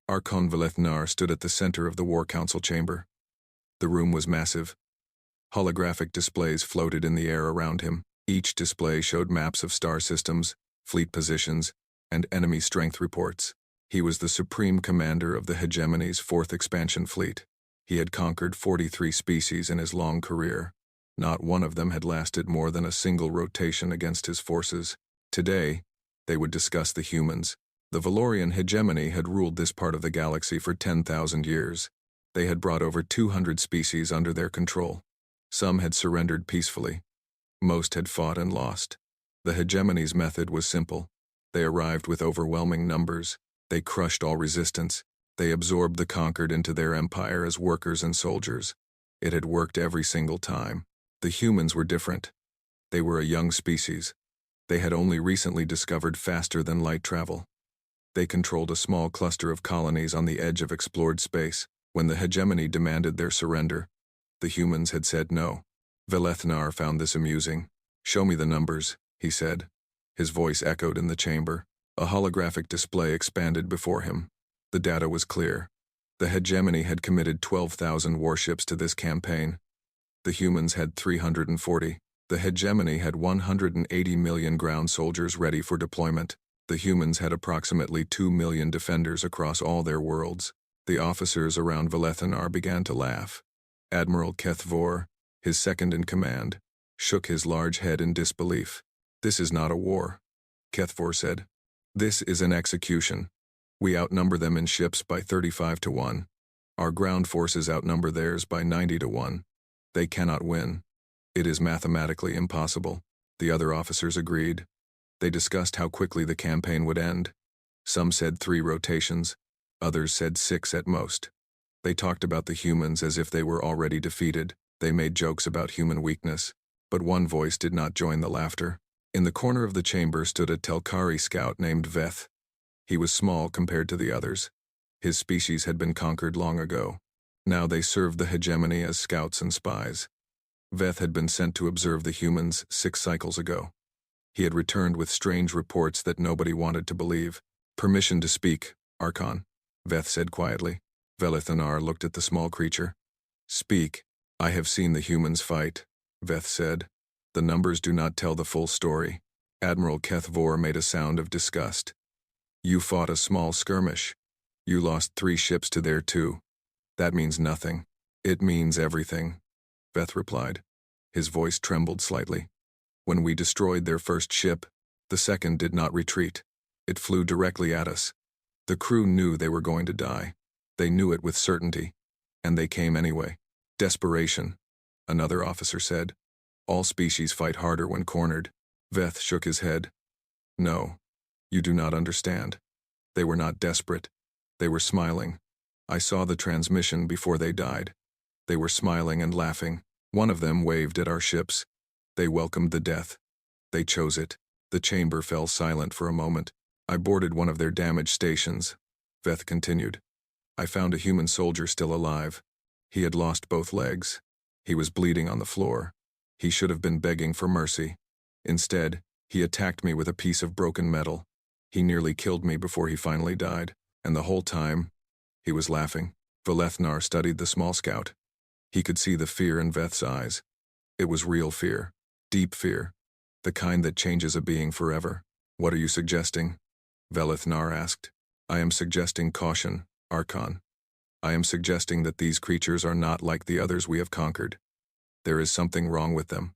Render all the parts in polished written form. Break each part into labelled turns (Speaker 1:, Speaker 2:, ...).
Speaker 1: Archon Velethnar stood at the center of the War Council chamber. The room was massive. Holographic displays floated in the air around him. Each display showed maps of star systems, fleet positions, and enemy strength reports. He was the supreme commander of the hegemony's 4th expansion fleet. He had conquered 43 species in his long career. Not one of them had lasted more than a single rotation against his forces. Today, they would discuss the humans. The Valorian hegemony had ruled this part of the galaxy for 10,000 years. They had brought over 200 species under their control. Some had surrendered peacefully. Most had fought and lost. The hegemony's method was simple. They arrived with overwhelming numbers. They crushed all resistance. They absorbed the conquered into their empire as workers and soldiers. It had worked every single time. The humans were different. They were a young species. They had only recently discovered faster-than-light travel. They controlled a small cluster of colonies on the edge of explored space. When the hegemony demanded their surrender, the humans had said no. Velethnar found this amusing. "Show me the numbers," he said. His voice echoed in the chamber. A holographic display expanded before him. The data was clear. The hegemony had committed 12,000 warships to this campaign. The humans had 340. The hegemony had 180 million ground soldiers ready for deployment. The humans had approximately 2 million defenders across all their worlds. The officers around Velethnar began to laugh. Admiral Kethvor, his second-in-command, shook his large head in disbelief. "This is not a war," Kethvor said. "This is an execution. We outnumber them in ships by 35 to 1. Our ground forces outnumber theirs by 90 to 1. They cannot win. It is mathematically impossible." The other officers agreed. They discussed how quickly the campaign would end. Some said 3 rotations. Others said 6 at most. They talked about the humans as if they were already defeated. They made jokes about human weakness. But one voice did not join the laughter. In the corner of the chamber stood a Telkari scout named Veth. He was small compared to the others. His species had been conquered long ago. Now they served the hegemony as scouts and spies. Veth had been sent to observe the humans 6 cycles ago. He had returned with strange reports that nobody wanted to believe. "Permission to speak, Archon," Veth said quietly. Velethnar looked at the small creature. "Speak. I have seen the humans fight," Veth said. "The numbers do not tell the full story." Admiral Kethvor made a sound of disgust. "You fought a small skirmish. You lost 3 ships to their 2. That means nothing." "It means everything," Veth replied. His voice trembled slightly. "When we destroyed their first ship, the second did not retreat. It flew directly at us. The crew knew they were going to die. They knew it with certainty, and they came anyway." "Desperation," another officer said. "All species fight harder when cornered." Veth shook his head. "No, you do not understand. They were not desperate. They were smiling. I saw the transmission before they died. They were smiling and laughing. One of them waved at our ships. They welcomed the death. They chose it." The chamber fell silent for a moment. "I boarded one of their damaged stations," Veth continued. "I found a human soldier still alive. He had lost both legs. He was bleeding on the floor. He should have been begging for mercy. Instead, he attacked me with a piece of broken metal. He nearly killed me before he finally died. And the whole time, he was laughing." Velethnar studied the small scout. He could see the fear in Veth's eyes. It was real fear. Deep fear. The kind that changes a being forever. "What are you suggesting?" Velethnar asked. "I am suggesting caution, Archon. I am suggesting that these creatures are not like the others we have conquered. There is something wrong with them.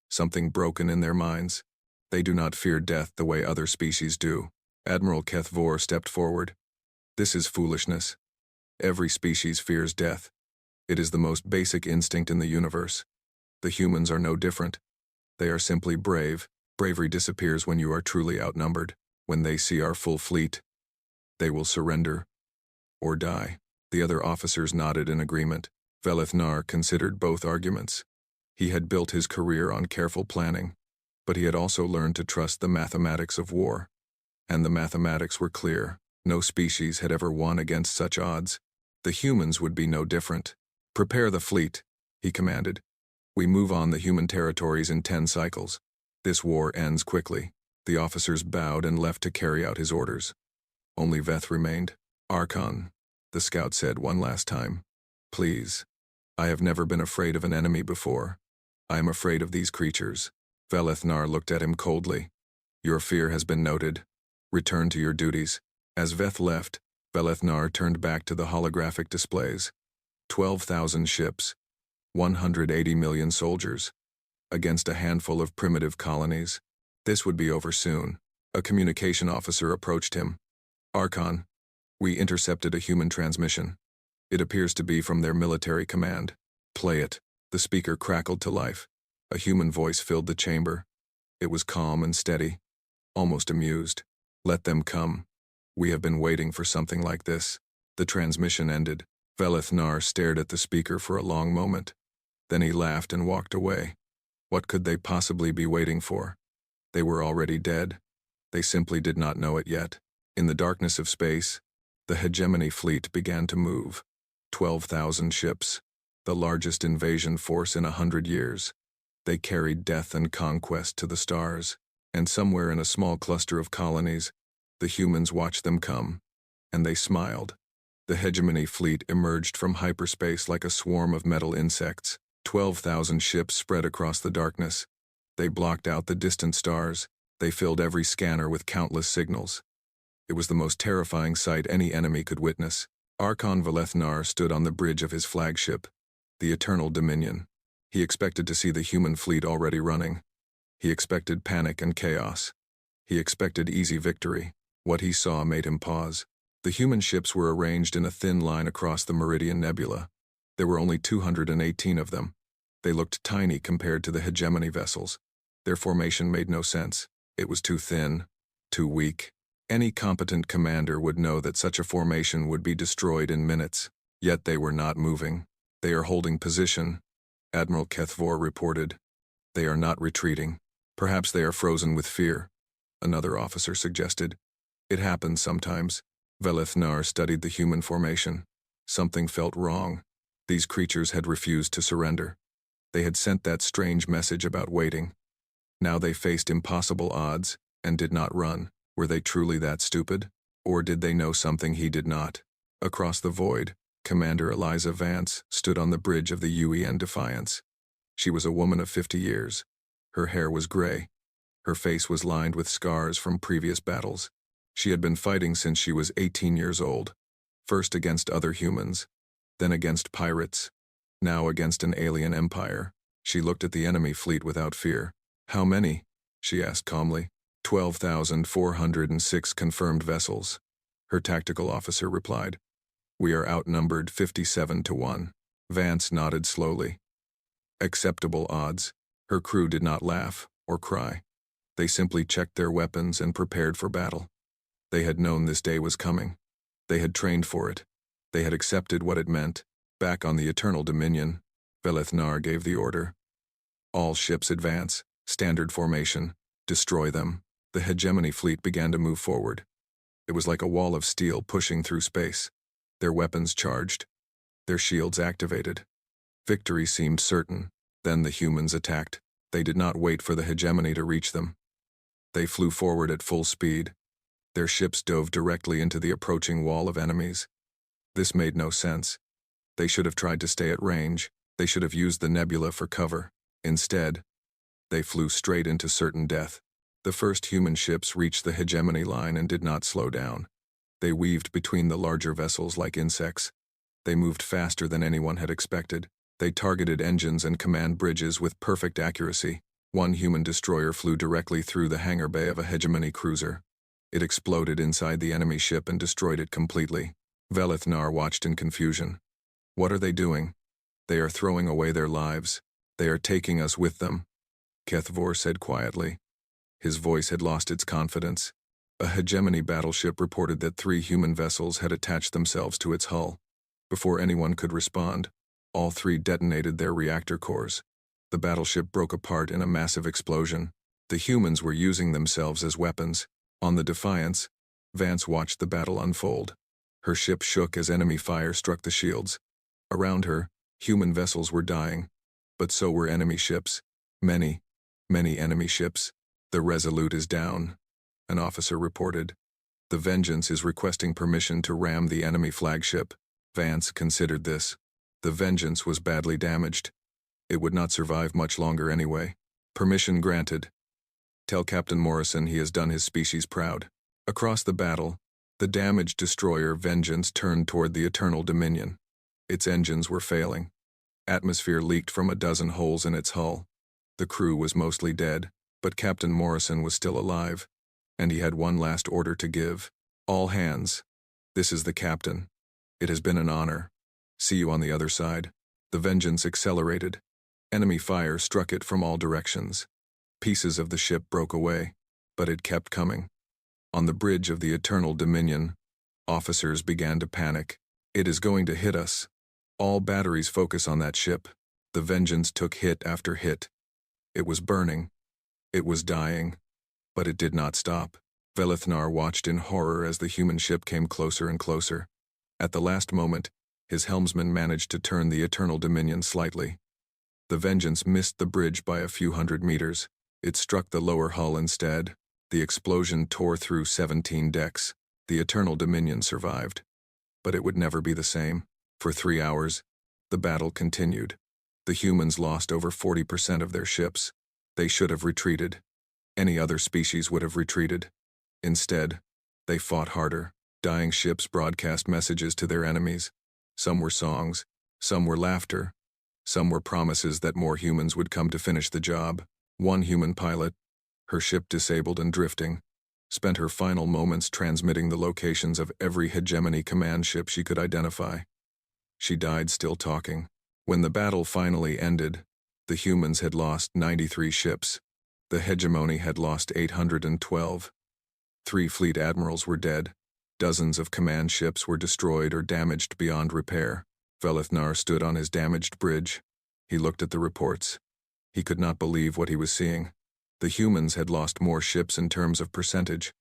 Speaker 1: Something broken in their minds. They do not fear death the way other species do." Admiral Kethvor stepped forward. "This is foolishness. Every species fears death. It is the most basic instinct in the universe. The humans are no different. They are simply brave. Bravery disappears when you are truly outnumbered. When they see our full fleet, they will surrender or die." The other officers nodded in agreement. Velethnar considered both arguments. He had built his career on careful planning, but he had also learned to trust the mathematics of war. And the mathematics were clear. No species had ever won against such odds. The humans would be no different. "Prepare the fleet," he commanded. "We move on the human territories in 10 cycles. This war ends quickly." The officers bowed and left to carry out his orders. Only Veth remained. Archon, the scout said one last time. Please. I have never been afraid of an enemy before. I am afraid of these creatures. Velethnar looked at him coldly. Your fear has been noted. Return to your duties. As Veth left, Velethnar turned back to the holographic displays. 12,000 ships. 180 million soldiers. Against a handful of primitive colonies. This would be over soon. A communication officer approached him. Archon, we intercepted a human transmission. It appears to be from their military command. Play it. The speaker crackled to life. A human voice filled the chamber. It was calm and steady, almost amused. Let them come. We have been waiting for something like this. The transmission ended. Velethnar stared at the speaker for a long moment. Then he laughed and walked away. What could they possibly be waiting for? They were already dead. They simply did not know it yet. In the darkness of space, the hegemony fleet began to move. 12,000 ships, the largest invasion force in 100 years. They carried death and conquest to the stars, and somewhere in a small cluster of colonies, the humans watched them come, and they smiled. The hegemony fleet emerged from hyperspace like a swarm of metal insects. 12,000 ships spread across the darkness. They blocked out the distant stars. They filled every scanner with countless signals. It was the most terrifying sight any enemy could witness. Archon Velethnar stood on the bridge of his flagship, the Eternal Dominion. He expected to see the human fleet already running. He expected panic and chaos. He expected easy victory. What he saw made him pause. The human ships were arranged in a thin line across the Meridian Nebula. There were only 218 of them. They looked tiny compared to the hegemony vessels. Their formation made no sense. It was too thin, too weak. Any competent commander would know that such a formation would be destroyed in minutes. Yet they were not moving. They are holding position, Admiral Kethvor reported. They are not retreating. Perhaps they are frozen with fear, another officer suggested. It happens sometimes. Velethnar studied the human formation. Something felt wrong. These creatures had refused to surrender. They had sent that strange message about waiting. Now they faced impossible odds and did not run. Were they truly that stupid? Or did they know something he did not? Across the void, Commander Eliza Vance stood on the bridge of the UEN Defiance. She was a woman of 50 years. Her hair was gray. Her face was lined with scars from previous battles. She had been fighting since she was 18 years old, first against other humans, then against pirates, now against an alien empire. She looked at the enemy fleet without fear. How many? She asked calmly. 12,406 confirmed vessels. Her tactical officer replied. We are outnumbered 57-1. Vance nodded slowly. Acceptable odds. Her crew did not laugh or cry. They simply checked their weapons and prepared for battle. They had known this day was coming. They had trained for it. They had accepted what it meant. Back on the Eternal Dominion, Velethnar gave the order. All ships advance. Standard formation. Destroy them. The hegemony fleet began to move forward. It was like a wall of steel pushing through space. Their weapons charged. Their shields activated. Victory seemed certain. Then the humans attacked. They did not wait for the hegemony to reach them. They flew forward at full speed. Their ships dove directly into the approaching wall of enemies. This made no sense. They should have tried to stay at range. They should have used the nebula for cover. Instead, they flew straight into certain death. The first human ships reached the hegemony line and did not slow down. They weaved between the larger vessels like insects. They moved faster than anyone had expected. They targeted engines and command bridges with perfect accuracy. One human destroyer flew directly through the hangar bay of a hegemony cruiser. It exploded inside the enemy ship and destroyed it completely. Velethnar watched in confusion. What are they doing? They are throwing away their lives. They are taking us with them, Kethvor said quietly. His voice had lost its confidence. A hegemony battleship reported that 3 human vessels had attached themselves to its hull. Before anyone could respond, all 3 detonated their reactor cores. The battleship broke apart in a massive explosion. The humans were using themselves as weapons. On the Defiance, Vance watched the battle unfold. Her ship shook as enemy fire struck the shields. Around her, human vessels were dying. But so were enemy ships. Many enemy ships. The Resolute is down, an officer reported. The Vengeance is requesting permission to ram the enemy flagship. Vance considered this. The Vengeance was badly damaged. It would not survive much longer anyway. Permission granted. Tell Captain Morrison he has done his species proud. Across the battle, the damaged destroyer Vengeance turned toward the Eternal Dominion. Its engines were failing. Atmosphere leaked from a dozen holes in its hull. The crew was mostly dead, but Captain Morrison was still alive, and he had one last order to give. All hands. This is the captain. It has been an honor. See you on the other side. The Vengeance accelerated. Enemy fire struck it from all directions. Pieces of the ship broke away, but it kept coming. On the bridge of the Eternal Dominion, officers began to panic. It is going to hit us. All batteries focus on that ship. The Vengeance took hit after hit. It was burning. It was dying. But it did not stop. Velithnar watched in horror as the human ship came closer and closer. At the last moment, his helmsman managed to turn the Eternal Dominion slightly. The Vengeance missed the bridge by a few hundred meters. It struck the lower hull instead. The explosion tore through 17 decks. The Eternal Dominion survived. But it would never be the same. For 3 hours, the battle continued. The humans lost over 40% of their ships. They should have retreated. Any other species would have retreated. Instead, they fought harder. Dying ships broadcast messages to their enemies. Some were songs, some were laughter, some were promises that more humans would come to finish the job. One human pilot, her ship disabled and drifting, spent her final moments transmitting the locations of every hegemony command ship she could identify. She died still talking. When the battle finally ended, the humans had lost 93 ships. The hegemony had lost 812. 3 fleet admirals were dead. Dozens of command ships were destroyed or damaged beyond repair. Velithnar stood on his damaged bridge. He looked at the reports. He could not believe what he was seeing. The humans had lost more ships in terms of percentage,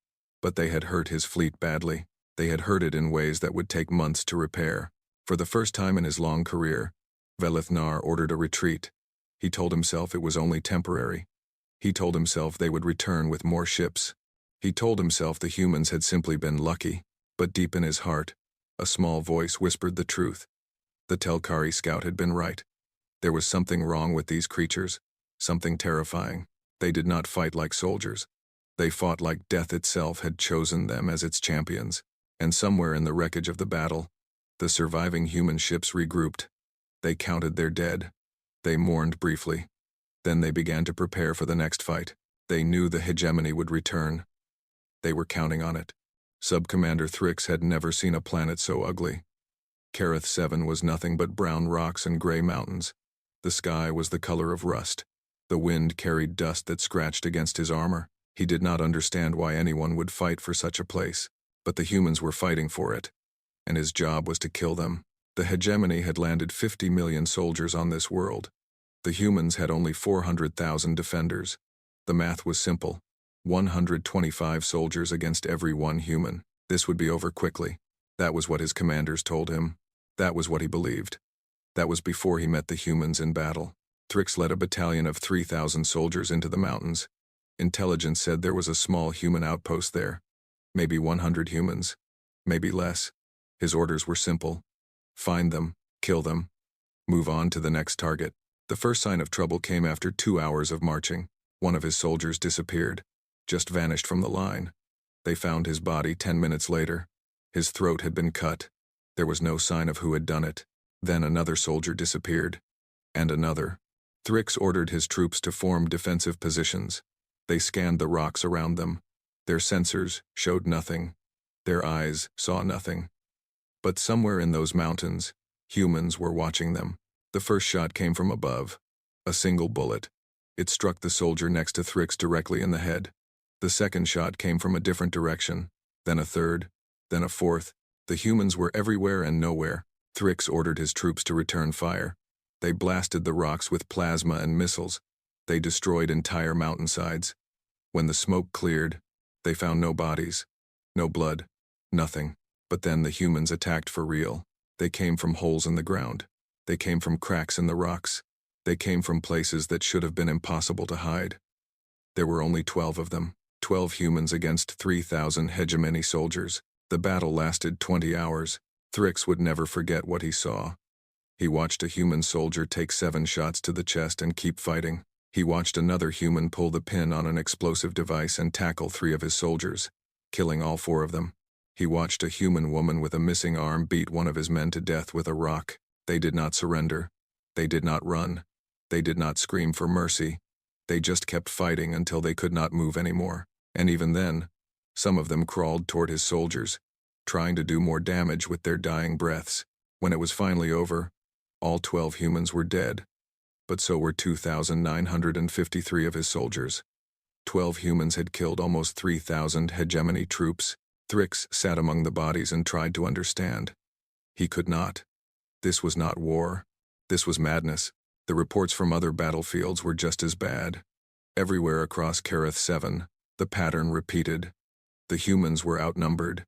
Speaker 1: but they had hurt his fleet badly. They had hurt it in ways that would take months to repair. For the first time in his long career, Velithnar ordered a retreat. He told himself it was only temporary. He told himself they would return with more ships. He told himself the humans had simply been lucky, but deep in his heart, a small voice whispered the truth. The Telkari scout had been right. There was something wrong with these creatures, something terrifying. They did not fight like soldiers. They fought like death itself had chosen them as its champions. And somewhere in the wreckage of the battle, the surviving human ships regrouped. They counted their dead. They mourned briefly. Then they began to prepare for the next fight. They knew the hegemony would return. They were counting on it. Sub-Commander Thrix had never seen a planet so ugly. Kareth 7 was nothing but brown rocks and gray mountains. The sky was the color of rust. The wind carried dust that scratched against his armor. He did not understand why anyone would fight for such a place, but the humans were fighting for it, and his job was to kill them. The hegemony had landed 50 million soldiers on this world. The humans had only 400,000 defenders. The math was simple. 125 soldiers against every one human. This would be over quickly. That was what his commanders told him. That was what he believed. That was before he met the humans in battle. Thrix led a battalion of 3,000 soldiers into the mountains. Intelligence said there was a small human outpost there. Maybe 100 humans. Maybe less. His orders were simple. Find them, kill them, move on to the next target. The first sign of trouble came after 2 hours of marching. One of his soldiers disappeared, just vanished from the line. They found his body 10 minutes later. His throat had been cut. There was no sign of who had done it. Then another soldier disappeared. And another. Thrix ordered his troops to form defensive positions. They scanned the rocks around them. Their sensors showed nothing. Their eyes saw nothing. But somewhere in those mountains, humans were watching them. The first shot came from above. A single bullet. It struck the soldier next to Thrix directly in the head. The second shot came from a different direction. Then a third. Then a fourth. The humans were everywhere and nowhere. Thrix ordered his troops to return fire. They blasted the rocks with plasma and missiles. They destroyed entire mountainsides. When the smoke cleared, they found no bodies, no blood, nothing. But then the humans attacked for real. They came from holes in the ground. They came from cracks in the rocks. They came from places that should have been impossible to hide. There were only 12 of them. 12 humans against 3,000 hegemony soldiers. The battle lasted 20 hours. Thrix would never forget what he saw. He watched a human soldier take 7 shots to the chest and keep fighting. He watched another human pull the pin on an explosive device and tackle 3 of his soldiers, killing all 4 of them. He watched a human woman with a missing arm beat one of his men to death with a rock. They did not surrender. They did not run. They did not scream for mercy. They just kept fighting until they could not move anymore. And even then, some of them crawled toward his soldiers, trying to do more damage with their dying breaths. When it was finally over, all 12 humans were dead, but so were 2,953 of his soldiers. 12 humans had killed almost 3,000 hegemony troops. Thrix sat among the bodies and tried to understand. He could not. This was not war. This was madness. The reports from other battlefields were just as bad. Everywhere across Kareth 7, the pattern repeated. The humans were outnumbered.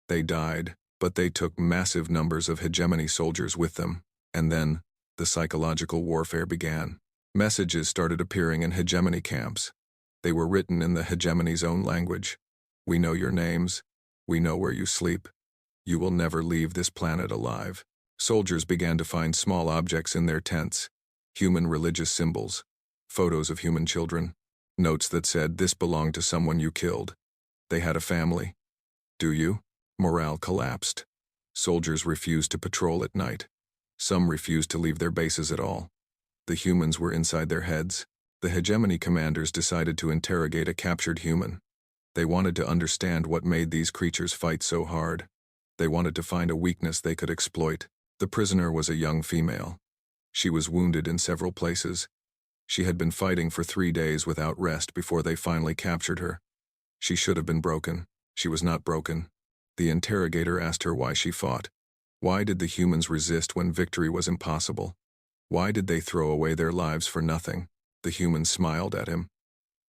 Speaker 1: They died, but they took massive numbers of hegemony soldiers with them. And then, the psychological warfare began. Messages started appearing in hegemony camps. They were written in the hegemony's own language. We know your names. We know where you sleep. You will never leave this planet alive. Soldiers began to find small objects in their tents, human religious symbols, photos of human children, notes that said this belonged to someone you killed. They had a family. Do you? Morale collapsed. Soldiers refused to patrol at night. Some refused to leave their bases at all. The humans were inside their heads. The hegemony commanders decided to interrogate a captured human. They wanted to understand what made these creatures fight so hard. They wanted to find a weakness they could exploit. The prisoner was a young female. She was wounded in several places. She had been fighting for 3 days without rest before they finally captured her. She should have been broken. She was not broken. The interrogator asked her why she fought. Why did the humans resist when victory was impossible? Why did they throw away their lives for nothing? The humans smiled at him.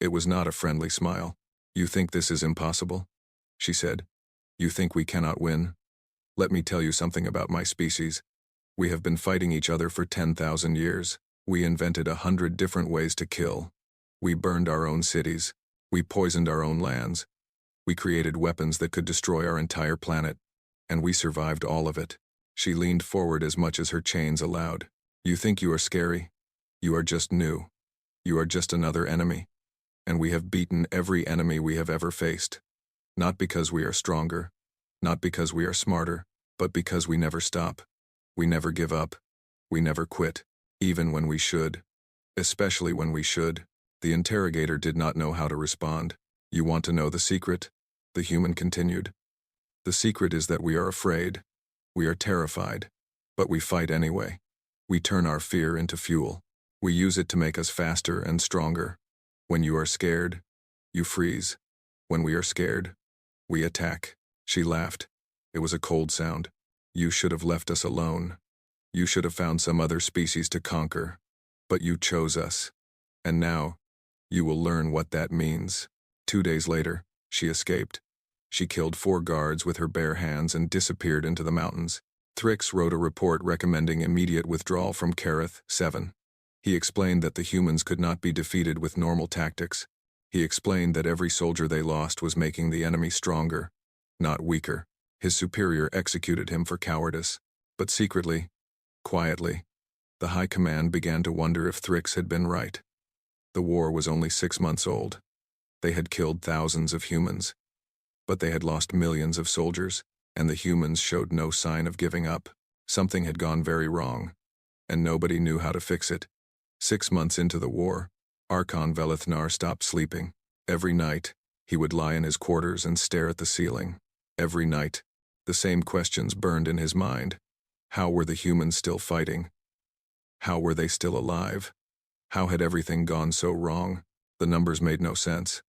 Speaker 1: It was not a friendly smile. You think this is impossible? She said. You think we cannot win? Let me tell you something about my species. We have been fighting each other for 10,000 years. We invented 100 different ways to kill. We burned our own cities. We poisoned our own lands. We created weapons that could destroy our entire planet. And we survived all of it. She leaned forward as much as her chains allowed. You think you are scary? You are just new. You are just another enemy. And we have beaten every enemy we have ever faced. Not because we are stronger, not because we are smarter, but because we never stop. We never give up. We never quit, even when we should. Especially when we should. The interrogator did not know how to respond. You want to know the secret? The human continued. The secret is that we are afraid. We are terrified. But we fight anyway. We turn our fear into fuel. We use it to make us faster and stronger. When you are scared, you freeze. When we are scared, we attack. She laughed. It was a cold sound. You should have left us alone. You should have found some other species to conquer. But you chose us. And now, you will learn what that means. 2 days later, she escaped. She killed 4 guards with her bare hands and disappeared into the mountains. Thrix wrote a report recommending immediate withdrawal from Kareth 7. He explained that the humans could not be defeated with normal tactics. He explained that every soldier they lost was making the enemy stronger, not weaker. His superior executed him for cowardice. But secretly, quietly, the high command began to wonder if Thrix had been right. The war was only 6 months old. They had killed thousands of humans. But they had lost millions of soldiers, and the humans showed no sign of giving up. Something had gone very wrong, and nobody knew how to fix it. 6 months into the war, Archon Velithnar stopped sleeping. Every night, he would lie in his quarters and stare at the ceiling. Every night, the same questions burned in his mind. How were the humans still fighting? How were they still alive? How had everything gone so wrong? The numbers made no sense.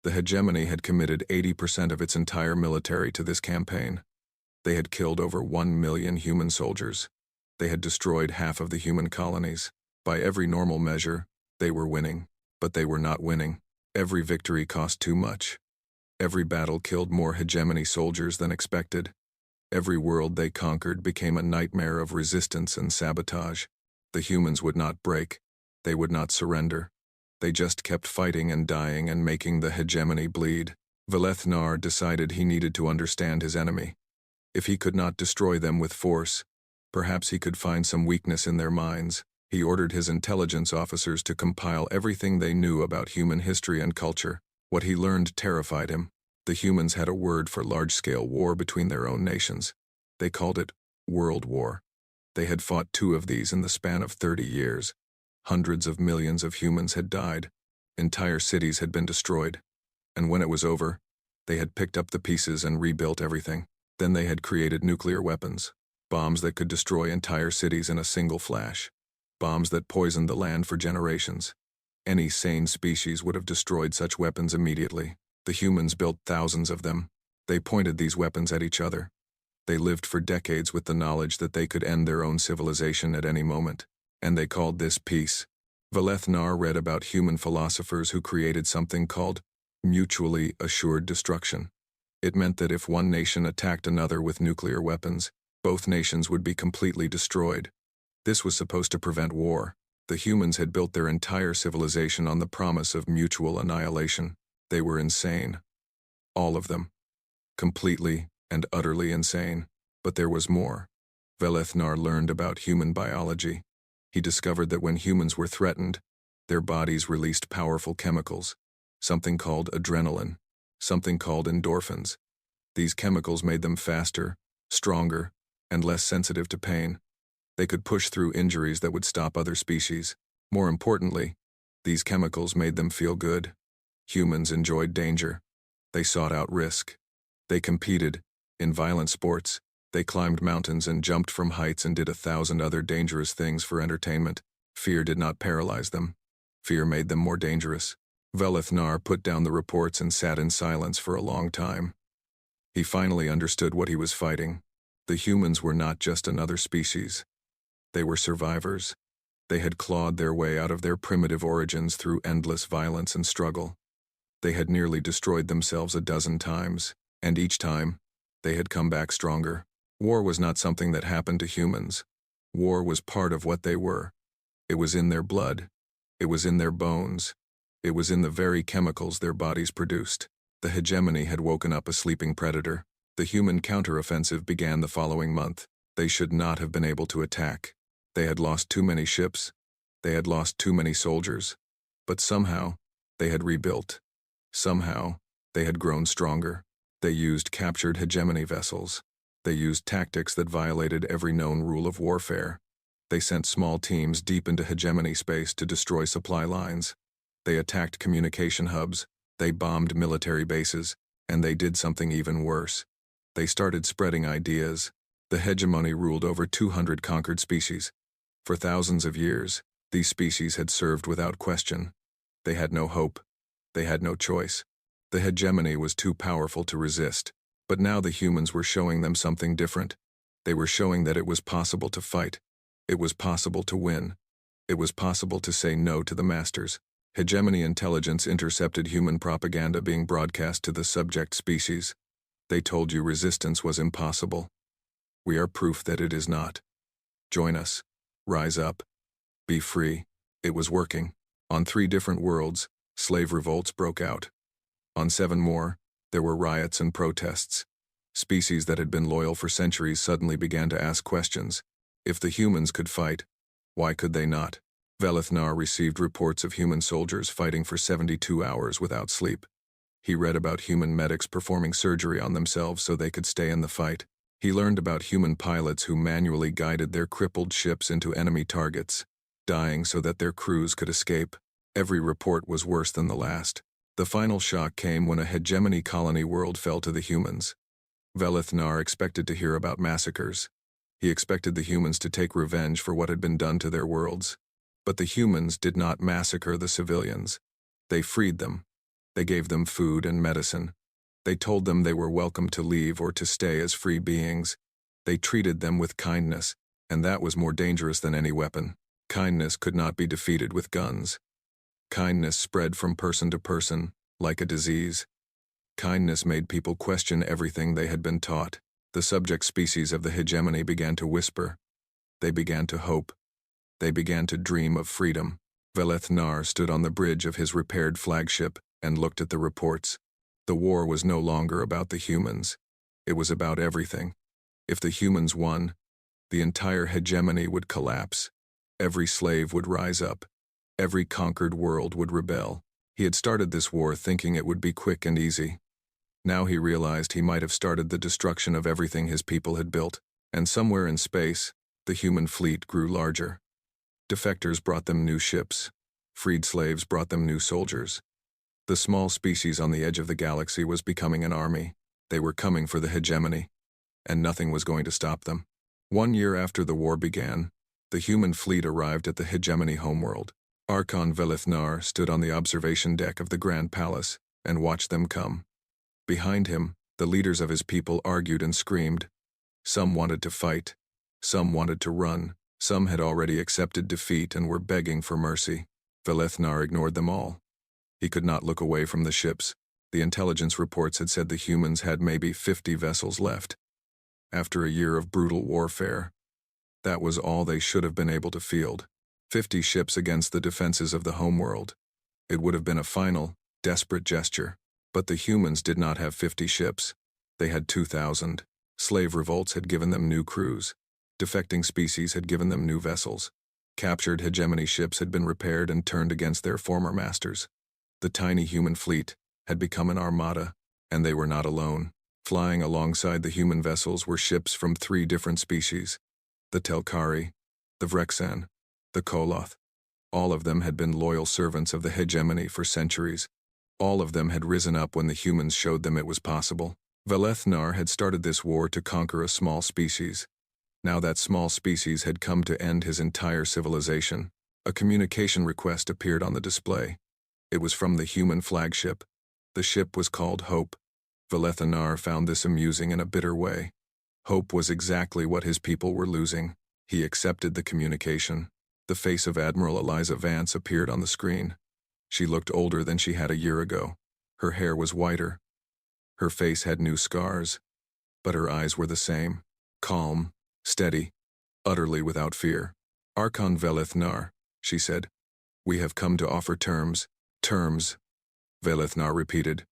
Speaker 1: The hegemony had committed 80% of its entire military to this campaign. They had killed over 1 million human soldiers. They had destroyed half of the human colonies. By every normal measure, they were winning. But they were not winning. Every victory cost too much. Every battle killed more hegemony soldiers than expected. Every world they conquered became a nightmare of resistance and sabotage. The humans would not break. They would not surrender. They just kept fighting and dying and making the hegemony bleed. Veleth Nar decided he needed to understand his enemy. If he could not destroy them with force, perhaps he could find some weakness in their minds. He ordered his intelligence officers to compile everything they knew about human history and culture. What he learned terrified him. The humans had a word for large-scale war between their own nations. They called it World War. They had fought 2 of these in the span of 30 years. Hundreds of millions of humans had died. Entire cities had been destroyed. And when it was over, they had picked up the pieces and rebuilt everything. Then they had created nuclear weapons. Bombs that could destroy entire cities in a single flash. Bombs that poisoned the land for generations. Any sane species would have destroyed such weapons immediately. The humans built thousands of them. They pointed these weapons at each other. They lived for decades with the knowledge that they could end their own civilization at any moment. And they called this peace. Veleth Nar read about human philosophers who created something called mutually assured destruction. It meant that if one nation attacked another with nuclear weapons, both nations would be completely destroyed. This was supposed to prevent war. The humans had built their entire civilization on the promise of mutual annihilation. They were insane. All of them. Completely and utterly insane. But there was more. Veleth Nar learned about human biology. He discovered that when humans were threatened, their bodies released powerful chemicals, something called adrenaline, something called endorphins. These chemicals made them faster, stronger, and less sensitive to pain. They could push through injuries that would stop other species. More importantly, these chemicals made them feel good. Humans enjoyed danger. They sought out risk. They competed in violent sports. They climbed mountains and jumped from heights and did 1,000 other dangerous things for entertainment. Fear did not paralyze them. Fear made them more dangerous. Veleth Nar put down the reports and sat in silence for a long time. He finally understood what he was fighting. The humans were not just another species. They were survivors. They had clawed their way out of their primitive origins through endless violence and struggle. They had nearly destroyed themselves 12 times, and each time, they had come back stronger. War was not something that happened to humans. War was part of what they were. It was in their blood. It was in their bones. It was in the very chemicals their bodies produced. The hegemony had woken up a sleeping predator. The human counteroffensive began the following month. They should not have been able to attack. They had lost too many ships. They had lost too many soldiers. But somehow, they had rebuilt. Somehow, they had grown stronger. They used captured hegemony vessels. They used tactics that violated every known rule of warfare. They sent small teams deep into hegemony space to destroy supply lines. They attacked communication hubs. They bombed military bases. And they did something even worse. They started spreading ideas. The hegemony ruled over 200 conquered species. For thousands of years, these species had served without question. They had no hope. They had no choice. The hegemony was too powerful to resist. But now the humans were showing them something different. They were showing that it was possible to fight. It was possible to win. It was possible to say no to the masters. Hegemony intelligence intercepted human propaganda being broadcast to the subject species. They told you resistance was impossible. We are proof that it is not. Join us. Rise up. Be free. It was working. On 3 different worlds, slave revolts broke out. On 7 more, there were riots and protests. Species that had been loyal for centuries suddenly began to ask questions. If the humans could fight, why could they not? Veleth Nar received reports of human soldiers fighting for 72 hours without sleep. He read about human medics performing surgery on themselves so they could stay in the fight. He learned about human pilots who manually guided their crippled ships into enemy targets, dying so that their crews could escape. Every report was worse than the last. The final shock came when a hegemony colony world fell to the humans. Veleth Nar expected to hear about massacres. He expected the humans to take revenge for what had been done to their worlds. But the humans did not massacre the civilians. They freed them. They gave them food and medicine. They told them they were welcome to leave or to stay as free beings. They treated them with kindness, and that was more dangerous than any weapon. Kindness could not be defeated with guns. Kindness spread from person to person, like a disease. Kindness made people question everything they had been taught. The subject species of the hegemony began to whisper. They began to hope. They began to dream of freedom. Veleth Nar stood on the bridge of his repaired flagship and looked at the reports. The war was no longer about the humans. It was about everything. If the humans won, the entire hegemony would collapse. Every slave would rise up. Every conquered world would rebel. He had started this war thinking it would be quick and easy. Now he realized he might have started the destruction of everything his people had built, and somewhere in space, the human fleet grew larger. Defectors brought them new ships. Freed slaves brought them new soldiers. The small species on the edge of the galaxy was becoming an army. They were coming for the hegemony, and nothing was going to stop them. 1 year after the war began, the human fleet arrived at the hegemony homeworld. Archon Veleth Nar stood on the observation deck of the Grand Palace and watched them come. Behind him, the leaders of his people argued and screamed. Some wanted to fight. Some wanted to run. Some had already accepted defeat and were begging for mercy. Veleth Nar ignored them all. He could not look away from the ships. The intelligence reports had said the humans had maybe 50 vessels left. After a year of brutal warfare, that was all they should have been able to field. 50 ships against the defenses of the homeworld. It would have been a final, desperate gesture. But the humans did not have 50 ships. They had 2,000. Slave revolts had given them new crews. Defecting species had given them new vessels. Captured hegemony ships had been repaired and turned against their former masters. The tiny human fleet had become an armada, and they were not alone. Flying alongside the human vessels were ships from 3 different species: the Telkari, the Vrexan, the Koloth. All of them had been loyal servants of the hegemony for centuries. All of them had risen up when the humans showed them it was possible. Veleth Nar had started this war to conquer a small species. Now that small species had come to end his entire civilization. A communication request appeared on the display. It was from the human flagship. The ship was called Hope. Veleth Nar found this amusing in a bitter way. Hope was exactly what his people were losing. He accepted the communication. The face of Admiral Eliza Vance appeared on the screen. She looked older than she had a year ago. Her hair was whiter. Her face had new scars. But her eyes were the same. Calm, steady, utterly without fear. Archon Veleth Nar, she said. We have come to offer terms. Terms. Veleth Nar repeated.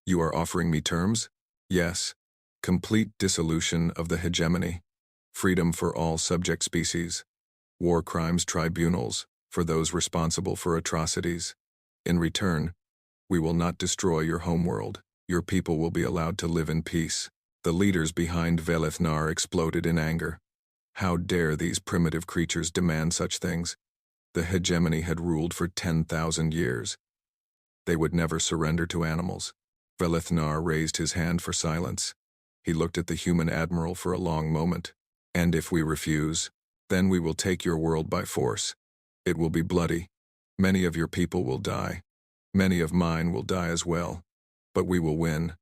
Speaker 1: You are offering me terms? Yes. Complete dissolution of the hegemony. Freedom for all subject species. War crimes tribunals for those responsible for atrocities. In return, we will not destroy your homeworld. Your people will be allowed to live in peace. The leaders behind Veleth Nar exploded in anger. How dare these primitive creatures demand such things? The hegemony had ruled for 10,000 years. They would never surrender to animals. Veleth Nar raised his hand for silence. He looked at the human admiral for a long moment. And if we refuse, then we will take your world by force. It will be bloody. Many of your people will die. Many of mine will die as well. But we will win.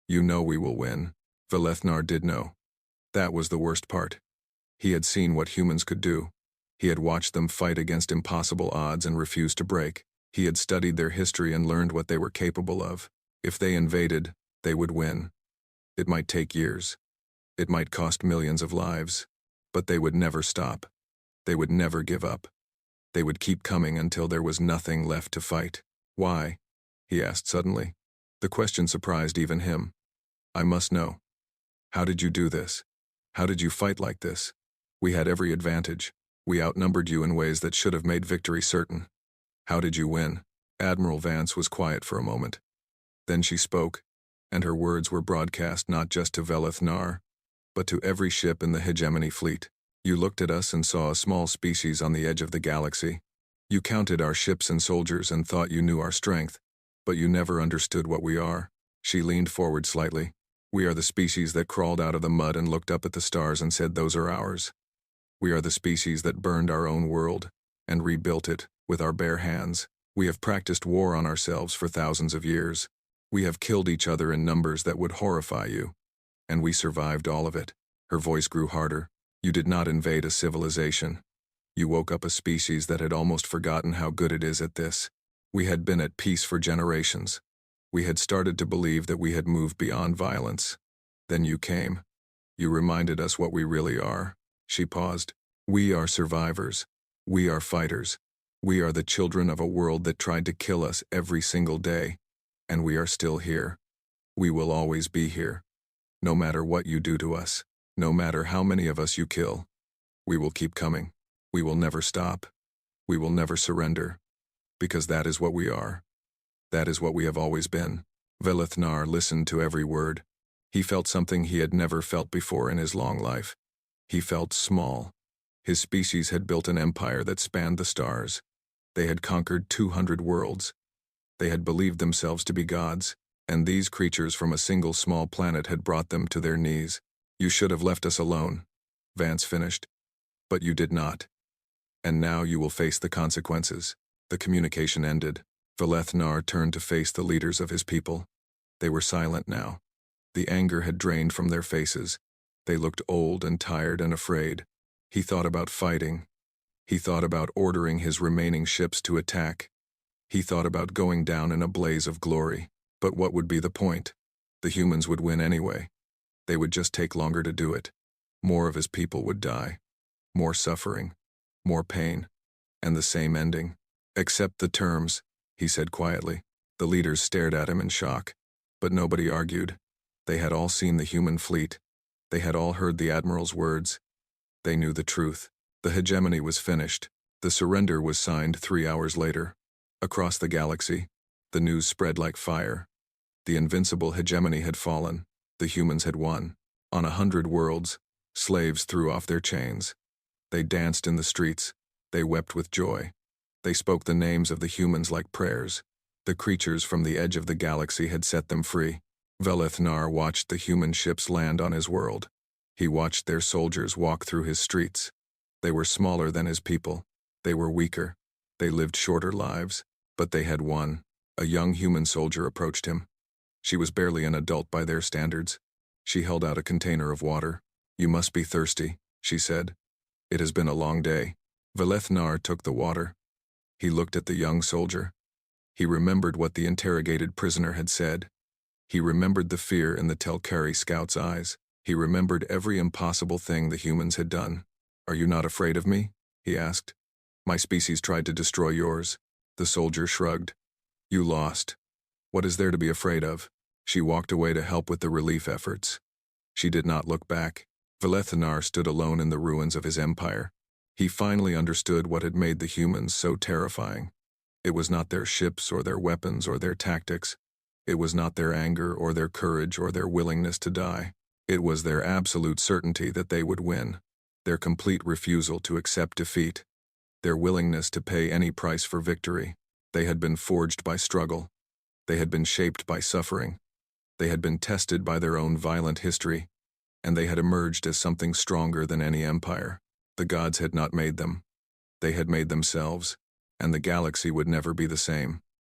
Speaker 1: You know we will win. Veleth Nar did know. That was the worst part. He had seen what humans could do. He had watched them fight against impossible odds and refused to break. He had studied their history and learned what they were capable of. If they invaded, they would win. It might take years. It might cost millions of lives. But they would never stop. They would never give up. They would keep coming until there was nothing left to fight. Why? He asked suddenly. The question surprised even him. I must know. How did you do this? How did you fight like this? We had every advantage. We outnumbered you in ways that should have made victory certain. How did you win? Admiral Vance was quiet for a moment. Then she spoke, and her words were broadcast not just to Veleth Nar, but to every ship in the hegemony fleet. You looked at us and saw a small species on the edge of the galaxy. You counted our ships and soldiers and thought you knew our strength, but you never understood what we are. She leaned forward slightly. We are the species that crawled out of the mud and looked up at the stars and said those are ours. We are the species that burned our own world and rebuilt it with our bare hands. We have practiced war on ourselves for thousands of years. We have killed each other in numbers that would horrify you. And we survived all of it. Her voice grew harder. You did not invade a civilization. You woke up a species that had almost forgotten how good it is at this. We had been at peace for generations. We had started to believe that we had moved beyond violence. Then you came. You reminded us what we really are. She paused. We are survivors. We are fighters. We are the children of a world that tried to kill us every single day, and we are still here. We will always be here. No matter what you do to us, no matter how many of us you kill, we will keep coming. We will never stop. We will never surrender. Because that is what we are. That is what we have always been. Velethnar listened to every word. He felt something he had never felt before in his long life. He felt small. His species had built an empire that spanned the stars. They had conquered 200 worlds. They had believed themselves to be gods, and these creatures from a single small planet had brought them to their knees. You should have left us alone, Vance finished. But you did not. And now you will face the consequences. The communication ended. Velethnar turned to face the leaders of his people. They were silent now. The anger had drained from their faces. They looked old and tired and afraid. He thought about fighting. He thought about ordering his remaining ships to attack. He thought about going down in a blaze of glory. But what would be the point? The humans would win anyway. They would just take longer to do it. More of his people would die. More suffering. More pain. And the same ending. Accept the terms, he said quietly. The leaders stared at him in shock. But nobody argued. They had all seen the human fleet. They had all heard the Admiral's words. They knew the truth. The hegemony was finished. The surrender was signed 3 hours later. Across the galaxy, the news spread like fire. The invincible hegemony had fallen. The humans had won. On 100 worlds, slaves threw off their chains. They danced in the streets. They wept with joy. They spoke the names of the humans like prayers. The creatures from the edge of the galaxy had set them free. Velethnar watched the human ships land on his world. He watched their soldiers walk through his streets. They were smaller than his people. They were weaker. They lived shorter lives. But they had won. A young human soldier approached him. She was barely an adult by their standards. She held out a container of water. You must be thirsty, she said. It has been a long day. Velethnar took the water. He looked at the young soldier. He remembered what the interrogated prisoner had said. He remembered the fear in the Telkari scout's eyes. He remembered every impossible thing the humans had done. Are you not afraid of me? He asked. My species tried to destroy yours. The soldier shrugged. You lost. What is there to be afraid of? She walked away to help with the relief efforts. She did not look back. Velethnar stood alone in the ruins of his empire. He finally understood what had made the humans so terrifying. It was not their ships or their weapons or their tactics. It was not their anger or their courage or their willingness to die. It was their absolute certainty that they would win, their complete refusal to accept defeat, their willingness to pay any price for victory. They had been forged by struggle. They had been shaped by suffering. They had been tested by their own violent history, and they had emerged as something stronger than any empire. The gods had not made them. They had made themselves, and the galaxy would never be the same.